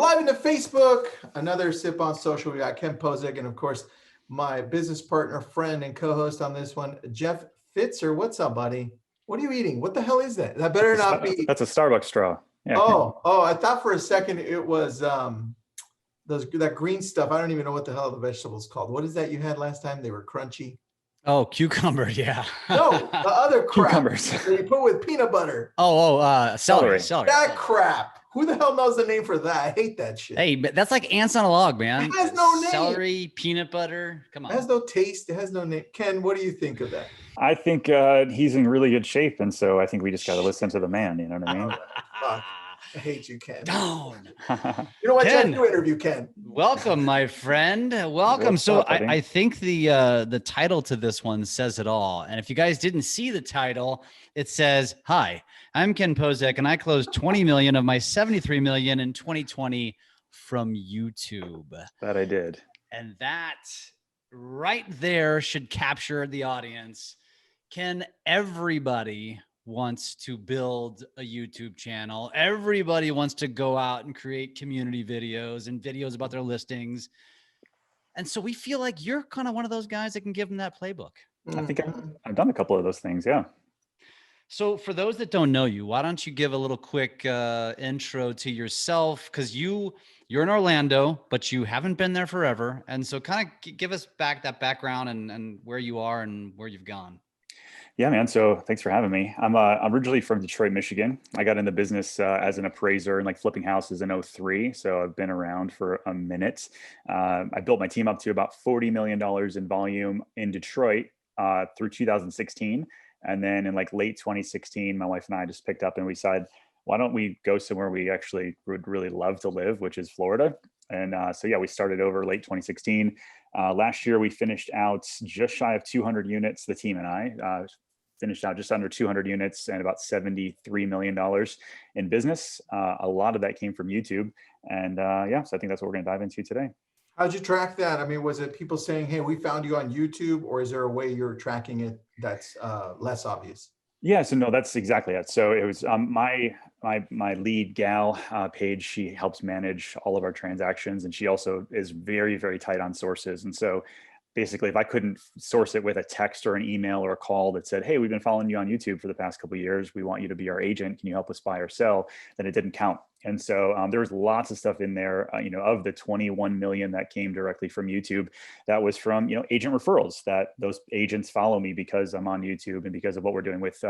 live into Facebook, another Sip on Social. We got Ken Pozek, and of course, my business partner, friend, and co-host on this one, Jeff Pfitzer. What's up, buddy? What are you eating? What the hell is that? That better not be. That's a Starbucks straw. Yeah. Oh, I thought for a second it was that green stuff. I don't even know what the hell the vegetable's called. What is that you had last time? They were crunchy. Oh, cucumber, yeah. No, the other crap Cucumbers that you put with peanut butter. Celery. That crap. Who the hell knows the name for that? I hate that shit. Hey, but that's like ants on a log, man. It has no name. Celery, peanut butter. Come on. It has no taste. It has no name. Ken, what do you think of that? I think he's in really good shape, and so I think we just got to listen to the man. You know what I mean? Fuck. I hate you, Ken. Down. You know what? Ken, you interview Ken. Welcome, my friend. Welcome. So I think the title to this one says it all. And if you guys didn't see the title, it says, "Hi, I'm Ken Pozek, and I closed 20 million of my 73 million in 2020 from YouTube." That I did. And that right there should capture the audience. Ken, everybody wants to build a YouTube channel. Everybody wants to go out and create community videos and videos about their listings. And so we feel like you're kind of one of those guys that can give them that playbook. I think I've done a couple of those things. Yeah. So for those that don't know you, why don't you give a little quick intro to yourself? Because you're in Orlando, but you haven't been there forever. And so kind of give us back that background and where you are and where you've gone. Yeah, man. So thanks for having me. I'm originally from Detroit, Michigan. I got into business as an appraiser and like flipping houses in 2003. So I've been around for a minute. I built my team up to about $40 million in volume in Detroit through 2016. And then in like late 2016, my wife and I just picked up and we decided, why don't we go somewhere we actually would really love to live, which is Florida. And so, yeah, we started over late 2016. Last year, we finished out just shy of 200 units, the team and I finished out just under 200 units and about $73 million in business. A lot of that came from YouTube. And yeah, so I think that's what we're going to dive into today. How'd you track that? I mean, was it people saying, hey, we found you on YouTube, or is there a way you're tracking it that's less obvious? Yeah, so no, that's exactly it. So it was my lead gal, Paige. She helps manage all of our transactions, and she also is very, very tight on sources. And so basically, if I couldn't source it with a text or an email or a call that said, hey, we've been following you on YouTube for the past couple of years, we want you to be our agent, can you help us buy or sell, then it didn't count. And so there was lots of stuff in there, of the 21 million that came directly from YouTube, that was from, agent referrals, that those agents follow me because I'm on YouTube and because of what we're doing with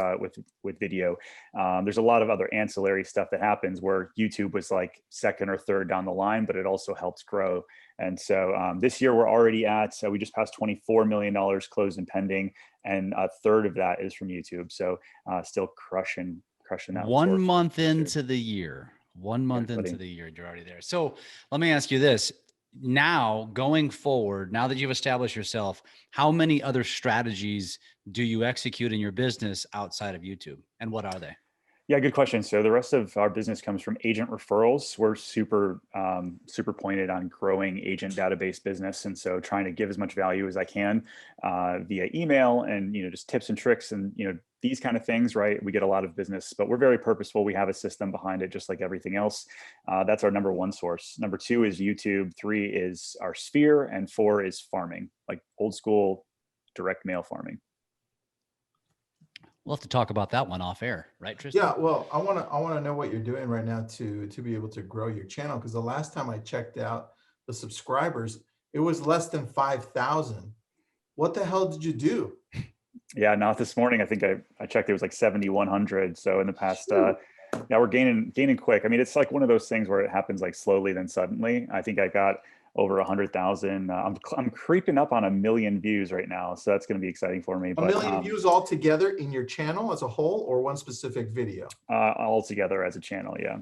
video. There's a lot of other ancillary stuff that happens where YouTube was like second or third down the line, but it also helps grow. And so this year we're already at, we just passed $24 million closed and pending, and a third of that is from YouTube. So still crushing that. 1 month into the year. 1 month into the year, you're already there. So let me ask you this. Now, going forward, now that you've established yourself, how many other strategies do you execute in your business outside of YouTube? And what are they? Yeah, good question. So the rest of our business comes from agent referrals. We're super pointed on growing agent database business. And so trying to give as much value as I can via email and, just tips and tricks and, these kind of things, right? We get a lot of business, but we're very purposeful. We have a system behind it, just like everything else. That's our number one source. Number two is YouTube. 3 is our Sphere, and 4 is farming, like old school direct mail farming. We'll have to talk about that one off air, right, Tristan? Yeah, well, I want to know what you're doing right now to be able to grow your channel, because the last time I checked out the subscribers, it was less than 5,000. What the hell did you do? Yeah, not this morning. I think I checked, it was like 7,100. So in the past, yeah, we're gaining quick. I mean, it's like one of those things where it happens like slowly, then suddenly. I think I got over 100,000. I'm creeping up on 1 million views right now. So that's going to be exciting for me. A million views all together in your channel as a whole, or one specific video? All together as a channel. Yeah.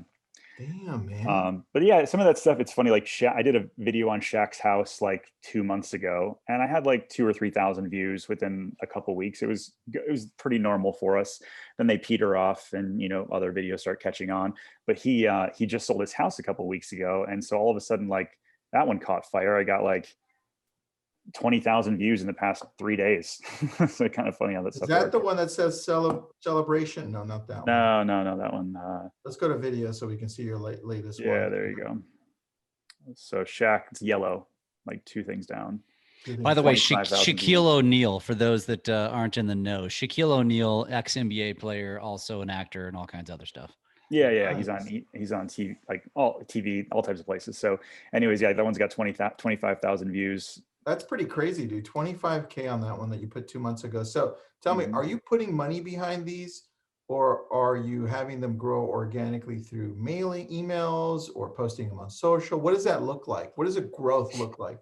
Damn, man. But yeah, some of that stuff, it's funny. Like I did a video on Shaq's house like 2 months ago, and I had like 2,000 or 3,000 views within a couple of weeks. It was pretty normal for us. Then they peter off, and other videos start catching on. But he just sold his house a couple of weeks ago, and so all of a sudden, like that one caught fire. I got like 20,000 views in the past 3 days. So kind of funny how that stuff works. Is that the one that says celebration? No, not that one. No, that one. Let's go to video so we can see your latest one. Yeah, there you go. So Shaq, it's yellow, like 2 things down. By the way, 25,000 Shaquille views. O'Neal, for those that aren't in the know, Shaquille O'Neal, ex-NBA player, also an actor and all kinds of other stuff. Yeah. Nice. He's on TV, like all TV, all types of places. So anyways, yeah, that one's got 25,000 views. That's pretty crazy, dude. 25K on that one that you put 2 months ago. So tell me, Mhm. are you putting money behind these, or are you having them grow organically through mailing emails or posting them on social? What does that look like? What does a growth look like?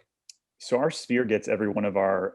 So our sphere gets every one of our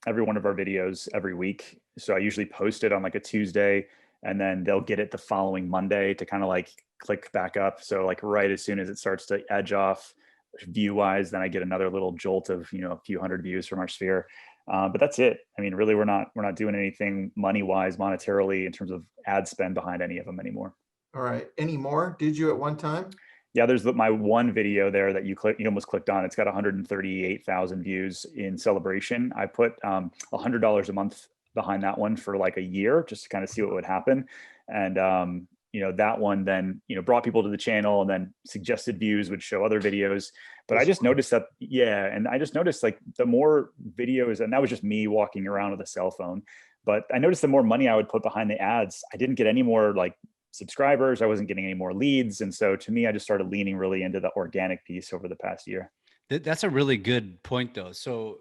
videos every week. So I usually post it on like a Tuesday, and then they'll get it the following Monday to kind of like click back up. So like right as soon as it starts to edge off view wise, then I get another little jolt of, you know, a few hundred views from our sphere. But that's it. I mean, really, we're not doing anything money wise, monetarily, in terms of ad spend behind any of them anymore. All right. Any more? Did you at one time? Yeah, there's my one video there that you almost clicked on. It's got 138,000 views in celebration. I put $100 a month behind that one for like a year just to kind of see what would happen. And you know, that one then, you know, brought people to the channel, and then suggested views would show other videos. But I That's just fun. noticed that, yeah, and I just noticed like the more videos, and that was just me walking around with a cell phone. But I noticed the more money I would put behind the ads, I didn't get any more like subscribers. I wasn't getting any more leads. And so to me, I just started leaning really into the organic piece over the past year. That's a really good point, though. So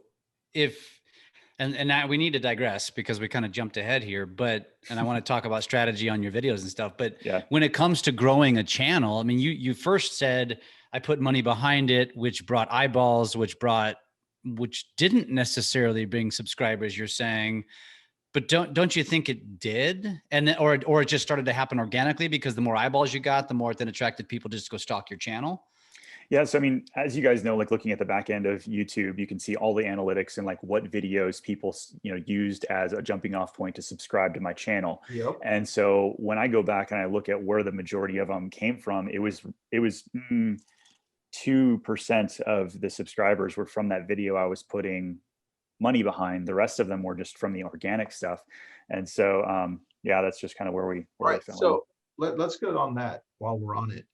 if and now we need to digress because we kind of jumped ahead here, but and I want to talk about strategy on your videos and stuff. But Yeah. when it comes to growing a channel, I mean, you first said I put money behind it, which brought eyeballs, which didn't necessarily bring subscribers, you're saying. But don't you think it did? And then, or it just started to happen organically because the more eyeballs you got, the more it then attracted people to just go stalk your channel? Yeah. So, I mean, as you guys know, like looking at the back end of YouTube, you can see all the analytics and like what videos people, you know, used as a jumping off point to subscribe to my channel. Yep. And so when I go back and I look at where the majority of them came from, it was 2% of the subscribers were from that video I was putting money behind. The rest of them were just from the organic stuff. And so, yeah, that's just kind of where we All right. fell in. So let's go on that while we're on it.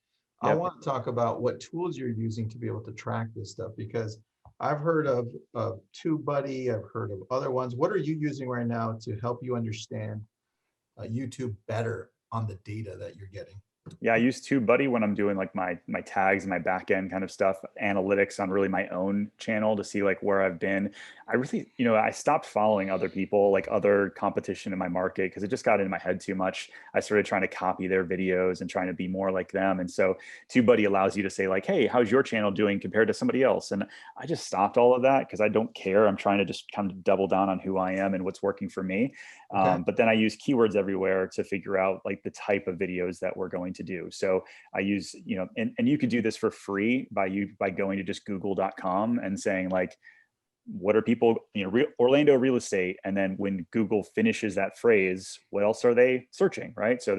I Yep. want to talk about what tools you're using to be able to track this stuff, because I've heard of TubeBuddy, I've heard of other ones. What are you using right now to help you understand YouTube better on the data that you're getting? Yeah, I use TubeBuddy when I'm doing like my tags and my back end kind of stuff, analytics on really my own channel to see like where I've been. I really, you know, I stopped following other people, like other competition in my market, because it just got in my head too much. I started trying to copy their videos and trying to be more like them. And so TubeBuddy allows you to say like, hey, how's your channel doing compared to somebody else? And I just stopped all of that because I don't care. I'm trying to just kind of double down on who I am and what's working for me. Okay. But then I use keywords everywhere to figure out like the type of videos that we're going to do. So I use, you know, and you could do this for free by going to just google.com and saying like, what are people, you know, Orlando real estate. And then when Google finishes that phrase, what else are they searching, right? So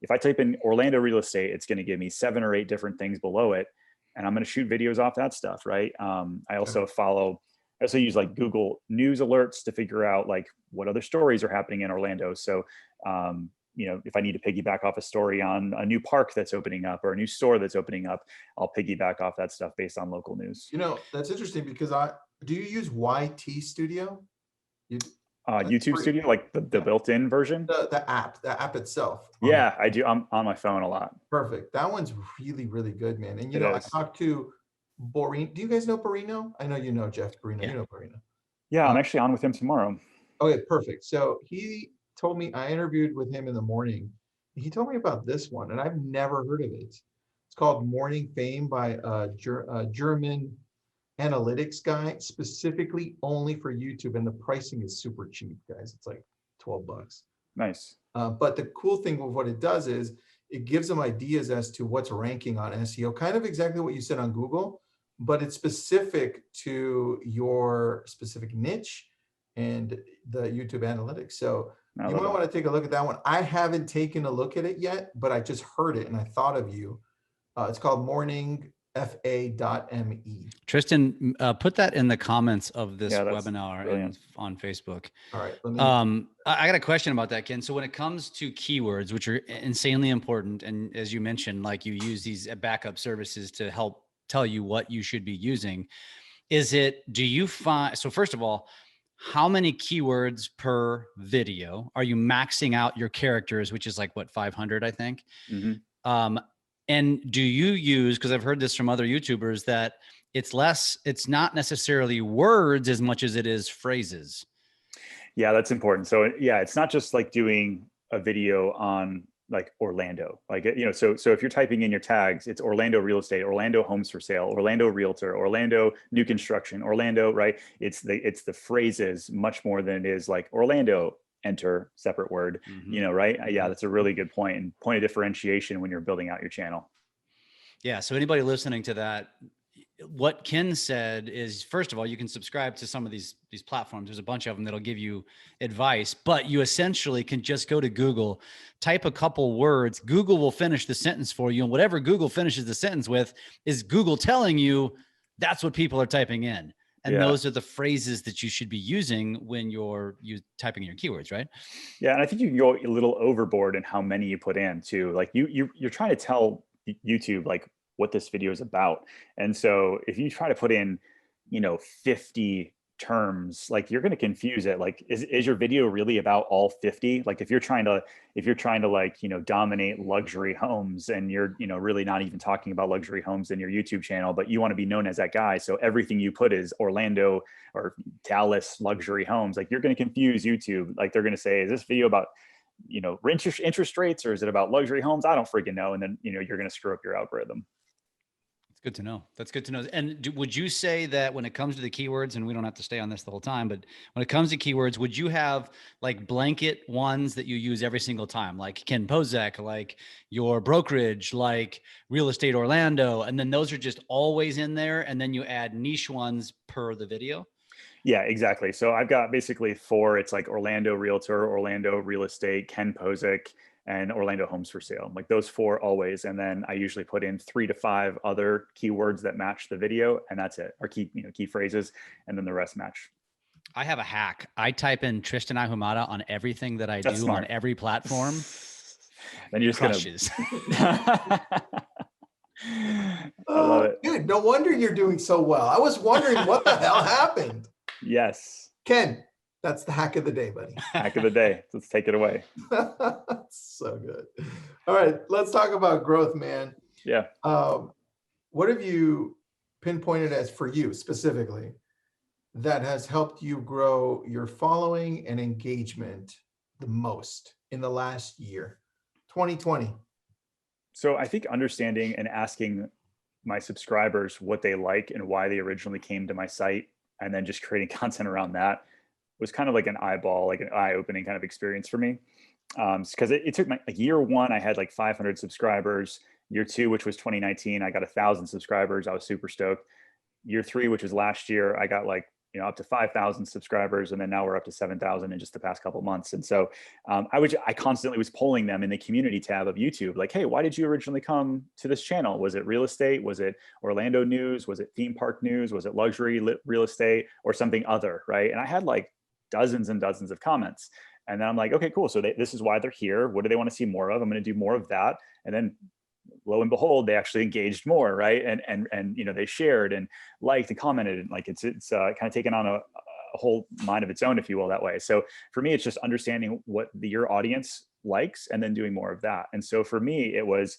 if I type in Orlando real estate, it's going to give me 7 or 8 different things below it. And I'm going to shoot videos off that stuff, right? I also use like Google News alerts to figure out like what other stories are happening in Orlando. So, you know, if I need to piggyback off a story on a new park that's opening up or a new store that's opening up, I'll piggyback off that stuff based on local news. You know, that's interesting because do you use YT Studio? That's YouTube free. Studio, like the Yeah. built-in version. The app itself. Yeah, I do. I'm on my phone a lot. Perfect. That one's really, really good, man. And you It know, I is. talked to Borino. Do you guys know Borino? I know you know Jeff Borino. Yeah. You know Borino. Yeah, I'm actually on with him tomorrow. Okay, perfect. So he told me, I interviewed with him in the morning. He told me about this one, and I've never heard of it. It's called Morning Fame by a German analytics guy, specifically only for YouTube, and the pricing is super cheap, guys. It's like $12. Nice. But the cool thing of what it does is it gives them ideas as to what's ranking on SEO, kind of exactly what you said on Google, but it's specific to your specific niche and the YouTube analytics. So you might want to take a look at that one. I haven't taken a look at it yet, but I just heard it and I thought of you. It's called morningfa.me. Tristan, put that in the comments of this Yeah, that's webinar brilliant. on Facebook. All right. Let me, I got a question about that, Ken. So when it comes to keywords, which are insanely important, and as you mentioned, like you use these backup services to help tell you what you should be using. Do you find, so first of all, how many keywords per video? Are you maxing out your characters, which is like what, 500, I think? Mhm. And do you use, because I've heard this from other YouTubers, that it's not necessarily words as much as it is phrases. Yeah, that's important. So yeah, it's not just like doing a video on like Orlando, like, so if you're typing in your tags, it's Orlando real estate, Orlando homes for sale, Orlando realtor, Orlando new construction, Orlando, right? It's the phrases much more than it is like Orlando, enter separate word, right? Yeah, that's a really good point, and point of differentiation when you're building out your channel. Yeah. So anybody listening to that, what Ken said is, first of all, you can subscribe to some of these platforms. There's a bunch of them that'll give you advice, but you essentially can just go to Google, type a couple words. Google will finish the sentence for you. And whatever Google finishes the sentence with is Google telling you that's what people are typing in. And those are the phrases that you should be using when you're typing in your keywords, right? Yeah. And I think you can go a little overboard in how many you put in too. Like you're trying to tell YouTube like what this video is about. And so if you try to put in, 50 terms, like you're going to confuse it. Like, is your video really about all 50? Like if you're trying to like, dominate luxury homes, and you're, really not even talking about luxury homes in your YouTube channel, but you want to be known as that guy. So everything you put is Orlando or Dallas luxury homes. Like you're going to confuse YouTube. Like they're going to say, is this video about, interest rates, or is it about luxury homes? I don't freaking know. And then, you're going to screw up your algorithm. Good to know. That's good to know. And would you say that when it comes to the keywords, and we don't have to stay on this the whole time, but when it comes to keywords, would you have like blanket ones that you use every single time, like Ken Pozek, like your brokerage, like real estate Orlando, and then those are just always in there, and then you add niche ones per the video? Yeah, exactly. So I've got basically 4. It's like Orlando realtor, Orlando real estate, Ken Pozek, and Orlando homes for sale. Like those 4 always. And then I usually put in 3 to 5 other keywords that match the video, and that's it. Or key phrases, and then the rest match. I have a hack. I type in Tristan Ahumada on everything that I do on every platform. Then you're just crushes. I love it. Dude, no wonder you're doing so well. I was wondering what the hell happened. Yes. Ken, that's the hack of the day, buddy. Hack of the day. Let's take it away. So good. All right, let's talk about growth, man. Yeah. What have you pinpointed as, for you specifically, that has helped you grow your following and engagement the most in the last year, 2020? So I think understanding and asking my subscribers what they like and why they originally came to my site, and then just creating content around that, was kind of like an eye-opening kind of experience for me. Because it took like year 1, I had like 500 subscribers. Year 2, which was 2019, I got 1,000 subscribers. I was super stoked. Year 3, which was last year, I got like, up to 5,000 subscribers. And then now we're up to 7,000 in just the past couple of months. And so I constantly was polling them in the community tab of YouTube, like, hey, why did you originally come to this channel? Was it real estate? Was it Orlando news? Was it theme park news? Was it luxury real estate, or something other, right? And I had like dozens and dozens of comments. And then I'm like, okay, cool. So this is why they're here. What do they want to see more of? I'm going to do more of that. And then lo and behold, they actually engaged more, right? And they shared and liked and commented, and like it's kind of taken on a whole mind of its own, if you will, that way. So for me, it's just understanding what your audience likes and then doing more of that. And so for me, it was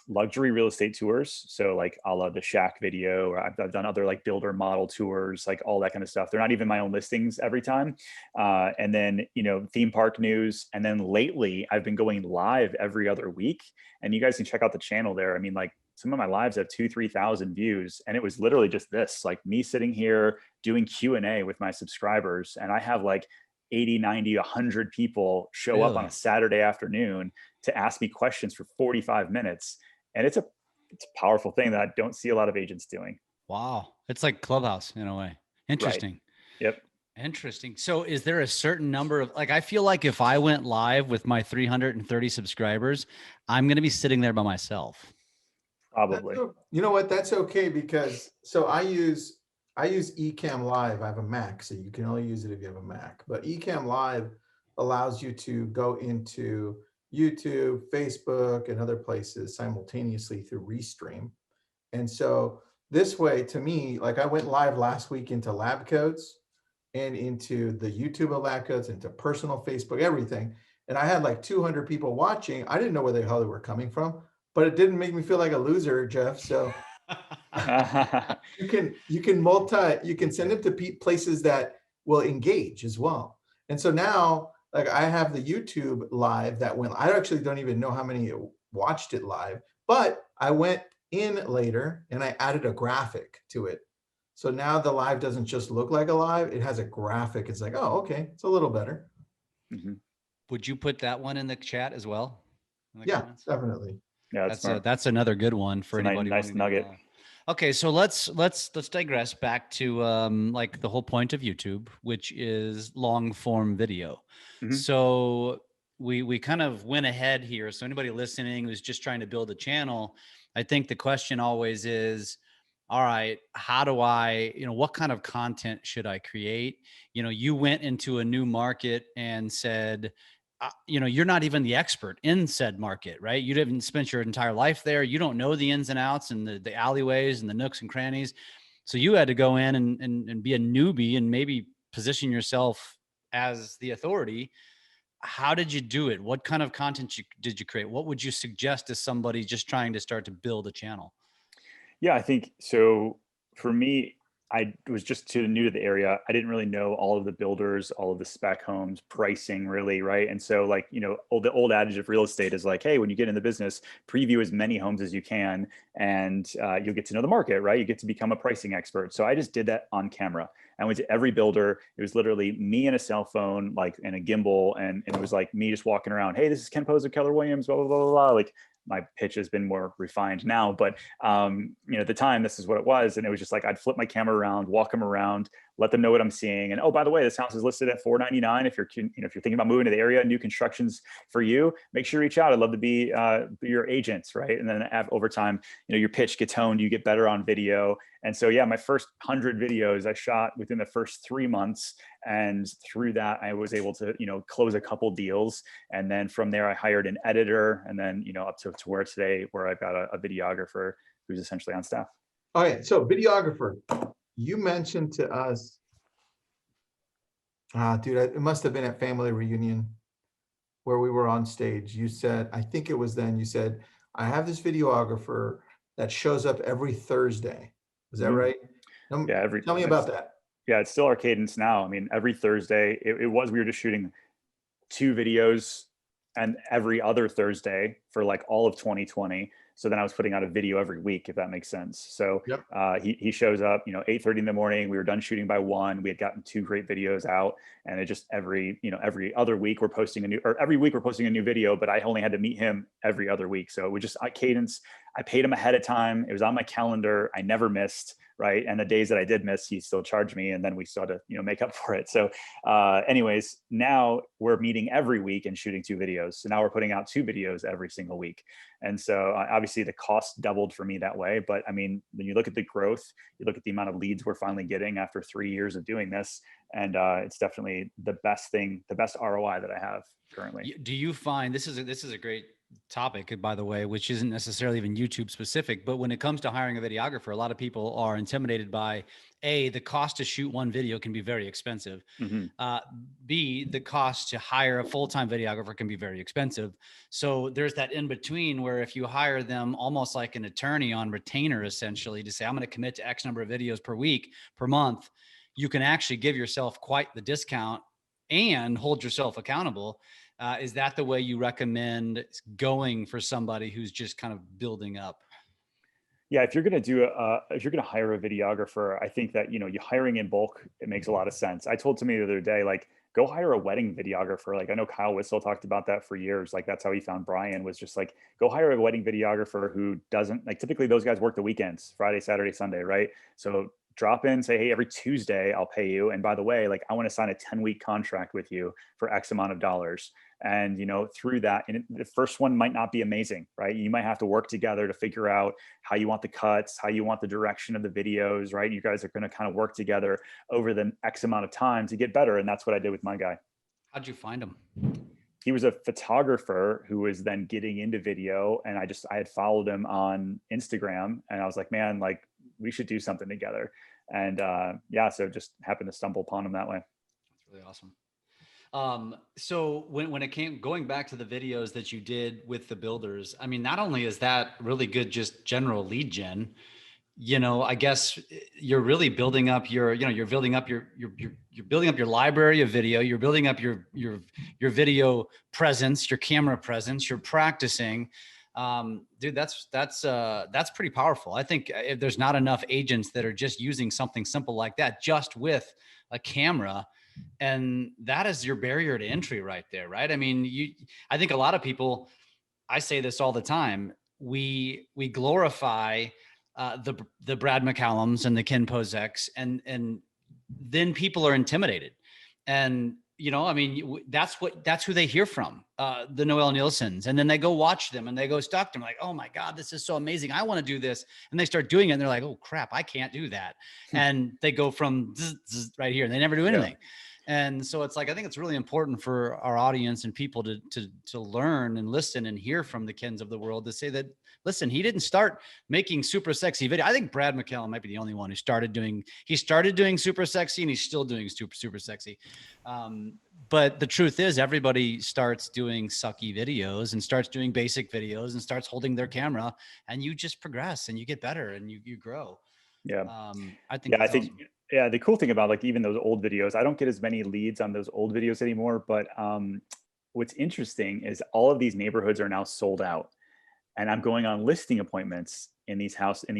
luxury real estate tours. So like a la the Shack video, or I've done other like builder model tours, like all that kind of stuff. They're not even my own listings every time. And then, theme park news. And then lately I've been going live every other week, and you guys can check out the channel there. I mean, like some of my lives have 2,000-3,000 views, and it was literally just this, like me sitting here doing Q&A with my subscribers. And I have like 80, 90, 100 people show up on a Saturday afternoon to ask me questions for 45 minutes. And it's a powerful thing that I don't see a lot of agents doing. Wow. It's like Clubhouse in a way. Interesting. Right. Yep. Interesting. So is there a certain number of, like, I feel like if I went live with my 330 subscribers, I'm going to be sitting there by myself. Probably. You know what? That's okay, because so I use Ecamm Live. I have a Mac, so you can only use it if you have a Mac. But Ecamm Live allows you to go into YouTube, Facebook, and other places simultaneously through Restream. And so this way, to me, like I went live last week into lab coats and into the YouTube of lab coats, into personal Facebook, everything. And I had like 200 people watching. I didn't know where the hell they were coming from, but it didn't make me feel like a loser, Jeff. So you can send it to places that will engage as well. And so now, like I have the YouTube live that went, I actually don't even know how many watched it live, but I went in later and I added a graphic to it. So now the live doesn't just look like a live, it has a graphic. It's like, oh, okay, it's a little better. Mhm. Would you put that one in the chat as well? In the Yeah, comments? definitely. Yeah, That's another good one for It's a anybody. nice wanting to nugget. know. Okay, so let's digress back to like the whole point of YouTube, which is long form video. Mhm. So we kind of went ahead here. So anybody listening who's just trying to build a channel, I think the question always is, all right, how do I, what kind of content should I create? You went into a new market and said, you're not even the expert in said market, right? You didn't spend your entire life there. You don't know the ins and outs and the alleyways and the nooks and crannies. So you had to go in and be a newbie and maybe position yourself as the authority. How did you do it? What kind of content did you create? What would you suggest to somebody just trying to start to build a channel? Yeah, I think so. For me, I was just too new to the area. I didn't really know all of the builders, all of the spec homes, pricing really, right? And so like, the old adage of real estate is like, hey, when you get in the business, preview as many homes as you can and you'll get to know the market, right? You get to become a pricing expert. So I just did that on camera. I went to every builder. It was literally me and a cell phone, like, and a gimbal. And it was like me just walking around. Hey, this is Ken Pozek, Keller Williams, blah, blah, blah, blah, blah. Like, my pitch has been more refined now, but at the time, this is what it was. And it was just like, I'd flip my camera around, walk them around, let them know what I'm seeing. And oh, by the way, this house is listed at $499. If you're thinking about moving to the area, new constructions for you, make sure you reach out. I'd love to be your agents, right? And then over time, your pitch gets honed, you get better on video. And so, yeah, my first 100 videos I shot within the first 3 months. And through that, I was able to, close a couple deals. And then from there, I hired an editor, and then, up to where today, where I've got a videographer who's essentially on staff. All right, so videographer, you mentioned to us, dude, it must have been at family reunion where we were on stage. You said, I think it was then, you said, I have this videographer that shows up every Thursday. Is that right? Yeah, tell me about that. Yeah, it's still our cadence now. I mean, every Thursday, we were just shooting 2 videos and every other Thursday for like all of 2020. So then I was putting out a video every week, if that makes sense. So Yep. He shows up, 8:30 in the morning. We were done shooting by 1. We had gotten 2 great videos out, and it just every other week we're posting every week we're posting a new video. But I only had to meet him every other week. So it was just cadence. I paid him ahead of time. It was on my calendar. I never missed. Right. And the days that I did miss, he still charged me, and then we started to, make up for it. So anyways, now we're meeting every week and shooting 2 videos. So now we're putting out 2 videos every single week. And so obviously the cost doubled for me that way. But I mean, when you look at the growth, you look at the amount of leads we're finally getting after 3 years of doing this. And it's definitely the best ROI that I have currently. Do you find this is a great topic, by the way, which isn't necessarily even YouTube specific, but when it comes to hiring a videographer, a lot of people are intimidated by the cost to shoot one video can be very expensive. Mm-hmm. B, the cost to hire a full-time videographer can be very expensive. So there's that in between where if you hire them almost like an attorney on retainer, essentially to say, I'm going to commit to X number of videos per week, per month, you can actually give yourself quite the discount and hold yourself accountable. Is that the way you recommend going for somebody who's just kind of building up? Yeah, if you're going to hire a videographer, I think that, you hiring in bulk, it makes a lot of sense. I told somebody the other day, like, go hire a wedding videographer. Like, I know Kyle Whistle talked about that for years. Like, that's how he found Brian, was just like, go hire a wedding videographer who doesn't, like, typically those guys work the weekends, Friday, Saturday, Sunday, right? So drop in, say, hey, every Tuesday I'll pay you. And by the way, like, I want to sign a 10-week contract with you for X amount of dollars. And, through that, and the first one might not be amazing, right? You might have to work together to figure out how you want the cuts, how you want the direction of the videos, right? You guys are going to kind of work together over the X amount of time to get better. And that's what I did with my guy. How'd you find him? he was a photographer who was then getting into video, and I had followed him on Instagram, and I was like, man, like we should do something together. And yeah, so just happened to stumble upon him that way. That's really awesome. So when it came going back to the videos that you did with the builders, I mean, not only is that really good, just general lead gen, you know, I guess you're really building up your, you know, you're building up you're building up your library of video, you're building up your video presence, your camera presence, you're practicing. Dude, that's pretty powerful. I think if there's not enough agents that are just using something simple like that, just with a camera, and that is your barrier to entry right there, right? I mean, I think a lot of people, I say this all the time, we glorify the Brad McCallums and the Ken Pozeks, and then people are intimidated. And you know, I mean, that's who they hear from, the Noel Nielsen's, and then they go watch them and they go stalk them, like, oh my God, this is so amazing, I want to do this, and they start doing it, and they're like, oh crap, I can't do that, and they go from zzz, right here, and they never do anything. Yeah. And so it's like, I think it's really important for our audience and people to learn and listen and hear from the Kens of the world, to say that, listen, he didn't start making super sexy video. I think Brad McCallum might be the only one who started doing super sexy, and he's still doing super sexy. But the truth is, everybody starts doing sucky videos and starts doing basic videos and starts holding their camera, and you just progress and you get better and you grow. Yeah. I think, awesome. Yeah, the cool thing about like even those old videos, I don't get as many leads on those old videos anymore, but what's interesting is all of these neighborhoods are now sold out, and I'm going on listing appointments in these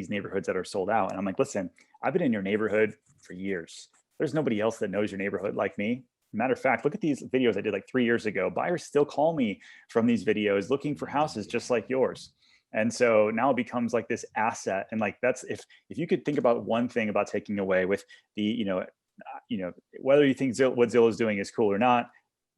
neighborhoods that are sold out. And I'm like, listen, I've been in your neighborhood for years. There's nobody else that knows your neighborhood like me. Matter of fact, look at these videos I did like 3 years ago. Buyers still call me from these videos looking for houses just like yours. And so now it becomes like this asset. And like, that's, if you could think about one thing about taking away with the, you know, whether you think what Zillow is doing is cool or not,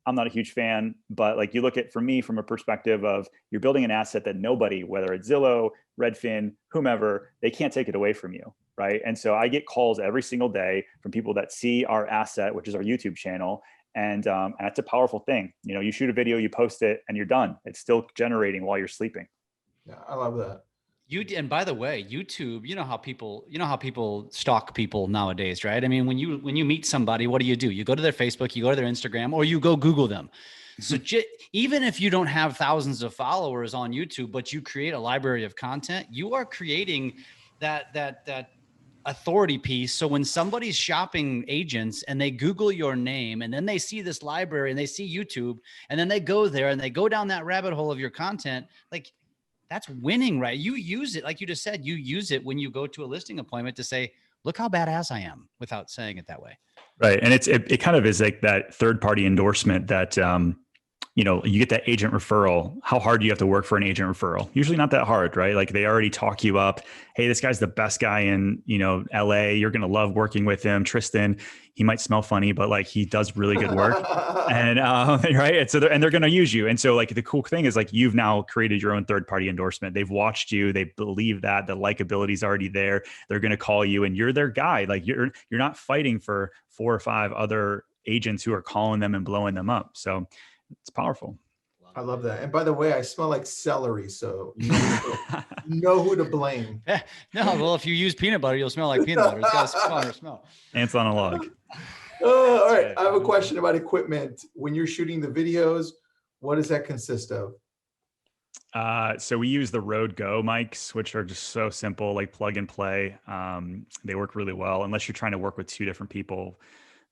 I'm not a huge fan, but like you look at, for me, from a perspective of you're building an asset that nobody, whether it's Zillow, Redfin, whomever, they can't take it away from you. Right. And so I get calls every single day from people that see our asset, which is our YouTube channel. And that's a powerful thing. You know, you shoot a video, you post it, and you're done. It's still generating while you're sleeping. Yeah, I love that. And by the way, YouTube, you know how people stalk people nowadays, right? I mean, when you meet somebody, what do? You go to their Facebook, you go to their Instagram, or you go Google them. So even if you don't have thousands of followers on YouTube, but you create a library of content, you are creating that authority piece. So when somebody's shopping agents and they Google your name, and then they see this library and they see YouTube, and then they go there and they go down that rabbit hole of your content, like, that's winning, right? You use it, like you just said, you use it when you go to a listing appointment to say, look how badass I am, without saying it that way. Right. And it kind of is like that third party endorsement that, you know, you get that agent referral. How hard do you have to work for an agent referral? Usually not that hard, right? Like they already talk you up. Hey, this guy's the best guy in, you know, LA. You're going to love working with him. Tristan, he might smell funny, but like he does really good work. And right. And so they're going to use you. And so like the cool thing is like you've now created your own third party endorsement. They've watched you. They believe that the likability is already there. They're going to call you, and you're their guy. Like you're not fighting for 4 or 5 other agents who are calling them and blowing them up. So it's powerful. I love that. And by the way, I smell like celery, so you know who to blame. No, well, if you use peanut butter, you'll smell like peanut butter. It's got a stronger smell. Ants on a log. All right. I have a question about equipment. When you're shooting the videos, what does that consist of? So we use the Rode Go mics, which are just so simple, like plug and play. They work really well, unless you're trying to work with 2 different people.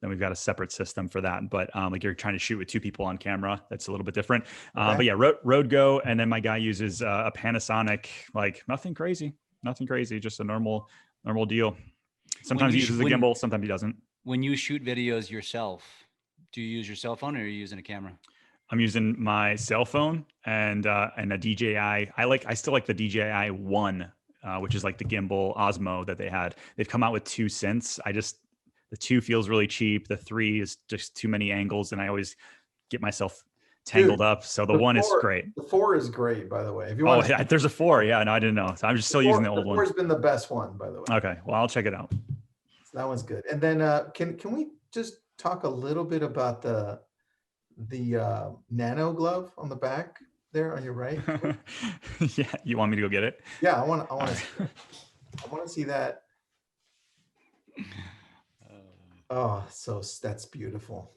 Then we've got a separate system for that. But like you're trying to shoot with 2 people on camera, that's a little bit different. Okay. But yeah, Rode Go. And then my guy uses a Panasonic, like nothing crazy, just a normal deal. Sometimes he uses a gimbal, sometimes he doesn't. When you shoot videos yourself, do you use your cell phone, or are you using a camera? I'm using my cell phone and a DJI. I still like the DJI One, which is like the gimbal Osmo that they had. They've come out with 2 since. The 2 feels really cheap. The 3 is just too many angles, and I always get myself tangled up. So the 1 is great. The 4 is great, by the way. If you want, there's a 4. Yeah, no, I didn't know. So I'm just still using the old one. 4 has been the best one, by the way. Okay, well, I'll check it out. So that one's good. And then can we just talk a little bit about the nano glove on the back there on your right? Yeah, you want me to go get it? Yeah, I want to see that. Oh, that's beautiful.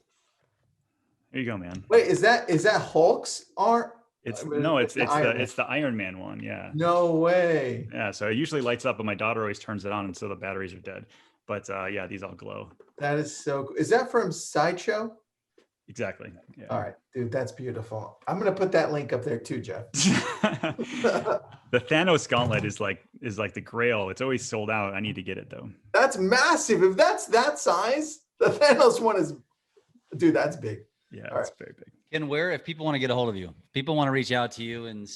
There you go, man. Wait, is that Hulk's art? It's Iron Man. it's the Iron Man one. Yeah. No way. Yeah. So it usually lights up, but my daughter always turns it on until the batteries are dead. But yeah, these all glow. That is so cool. Is that from Sideshow? Exactly. Yeah. All right, dude, that's beautiful. I'm gonna put that link up there too, Jeff. The Thanos gauntlet is like the grail. It's always sold out. I need to get it though. That's massive. If that's that size, the Thanos one is, dude, that's big. Yeah, All it's right. very big. And where, if people want to get a hold of you, people want to reach out to you and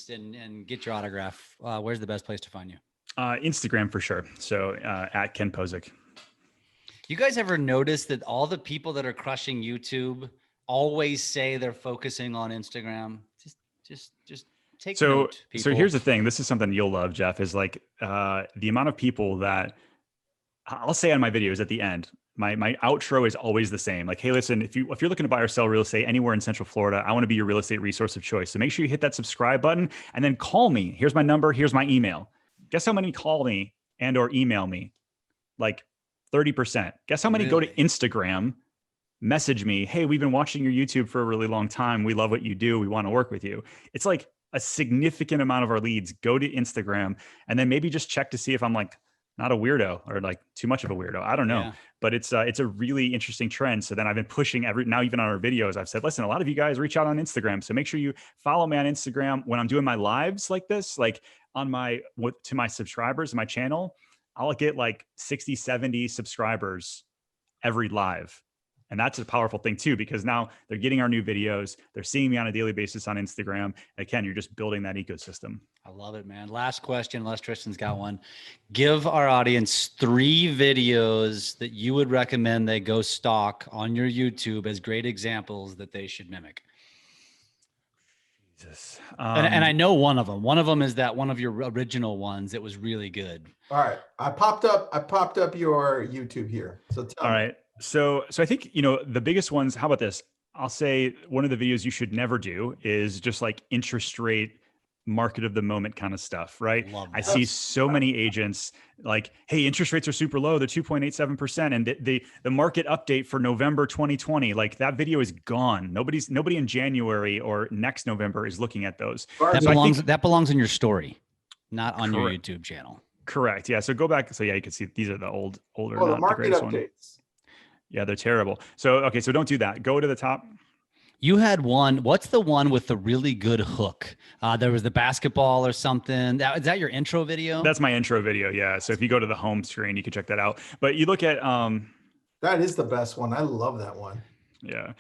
get your autograph, where's the best place to find you? Instagram for sure. So at Ken Pozek. You guys ever notice that all the people that are crushing YouTube always say they're focusing on Instagram? Just take note, people. So here's the thing. This is something you'll love, Jeff, is like the amount of people that I'll say on my videos at the end, my outro is always the same. Like, hey, listen, if you're looking to buy or sell real estate anywhere in Central Florida, I want to be your real estate resource of choice. So make sure you hit that subscribe button and then call me. Here's my number. Here's my email. Guess how many call me and or email me? Like 30%. Guess how many go to Instagram, message me, hey, we've been watching your YouTube for a really long time. We love what you do. We want to work with you. It's like a significant amount of our leads go to Instagram and then maybe just check to see if I'm like not a weirdo or like too much of a weirdo. I don't know, but it's a really interesting trend. So then I've been pushing now, even on our videos, I've said, listen, a lot of you guys reach out on Instagram. So make sure you follow me on Instagram when I'm doing my lives like this, like on to my subscribers, my channel, I'll get like 60, 70 subscribers every live. And that's a powerful thing too, because now they're getting our new videos. They're seeing me on a daily basis on Instagram. Again, you're just building that ecosystem. I love it, man. Last question, unless Tristan's got one. Give our audience 3 videos that you would recommend they go stalk on your YouTube as great examples that they should mimic. Jesus. And I know one of them. One of them is that one of your original ones. It was really good. All right. I popped up your YouTube here. So tell me. All right. So I think, the biggest ones, how about this? I'll say one of the videos you should never do is just like interest rate market of the moment kind of stuff, right? I see so many agents like, hey, interest rates are super low. They're 2.87%. And the market update for November 2020, like that video is gone. Nobody in January or next November is looking at those. That belongs in your story, not on your YouTube channel. Correct. Yeah. So go back. So yeah, you can see these are the older, the market updates. One. Yeah, they're terrible. So, okay. So don't do that. Go to the top. You had one. What's the one with the really good hook? There was the basketball or something. Is that your intro video? That's my intro video. Yeah. So if you go to the home screen, you can check that out. But you look at that is the best one. I love that one. Yeah.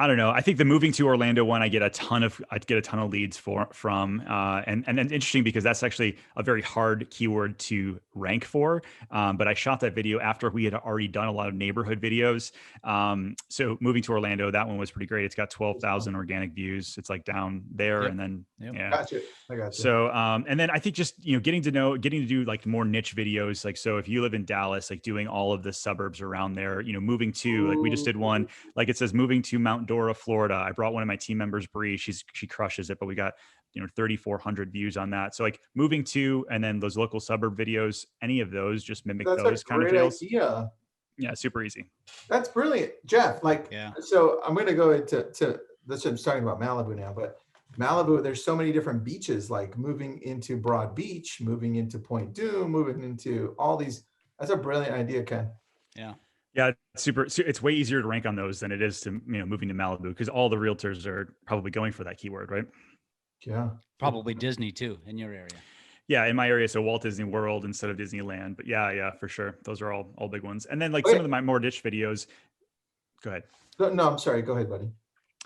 I don't know. I think the moving to Orlando one, I get a ton of leads from, and interesting because that's actually a very hard keyword to rank for. But I shot that video after we had already done a lot of neighborhood videos. So moving to Orlando, that one was pretty great. It's got 12,000 organic views. It's like down there, and then yeah. Gotcha. I got you. So and then I think just getting to do like more niche videos. Like so, if you live in Dallas, like doing all of the suburbs around there, moving to like we just did one. Like it says moving to Mount Dora, Florida. I brought one of my team members, Bree. She crushes it, but we got 3,400 views on that. So like moving to, and then those local suburb videos, any of those, just mimic those kind of videos. Idea. Yeah, super easy. That's brilliant, Jeff. Like, so I'm going to go into this. I'm talking about Malibu now, but Malibu, there's so many different beaches. Like moving into Broad Beach, moving into Point Dume, moving into all these. That's a brilliant idea, Ken. Yeah. Yeah, it's way easier to rank on those than it is to moving to Malibu because all the realtors are probably going for that keyword, right? Yeah, probably Disney too in your area. Yeah, in my area, so Walt Disney World instead of Disneyland. But yeah, for sure, those are all big ones. And then like some of my more niche videos. Go ahead. No, I'm sorry. Go ahead, buddy.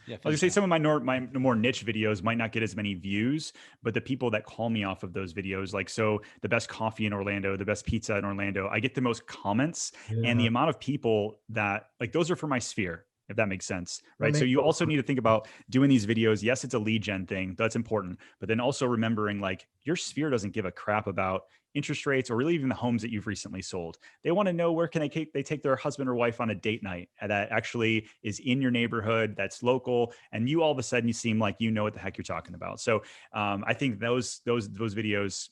Yeah, I was gonna say some of my more niche videos might not get as many views, but the people that call me off of those videos, like so the best coffee in Orlando, the best pizza in Orlando, I get the most comments, and the amount of people that like those are for my sphere. if that makes sense, That right? So makes you total also need to think about doing these videos. Yes, it's a lead gen thing. That's important. But then also remembering like your sphere doesn't give a crap about interest rates or really even the homes that you've recently sold. They want to know where can they take their husband or wife on a date night that actually is in your neighborhood, that's local, and you all of a sudden you seem like you know what the heck you're talking about. So I think those videos,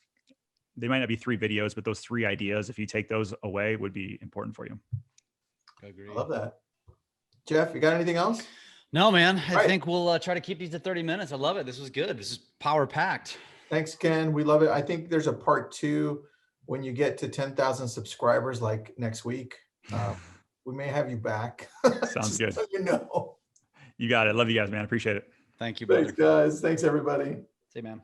they might not be 3 videos, but those 3 ideas, if you take those away, would be important for you. I love that. Jeff, you got anything else? No, man. I Right. think we'll try to keep these to 30 minutes. I love it. This was good. This is power packed. Thanks, Ken. We love it. I think there's a part 2 when you get to 10,000 subscribers, like next week. We may have you back. Sounds good. So you know. You got it. Love you guys, man. Appreciate it. Thank you, brother. Thanks, guys. Thanks, everybody. See you, man.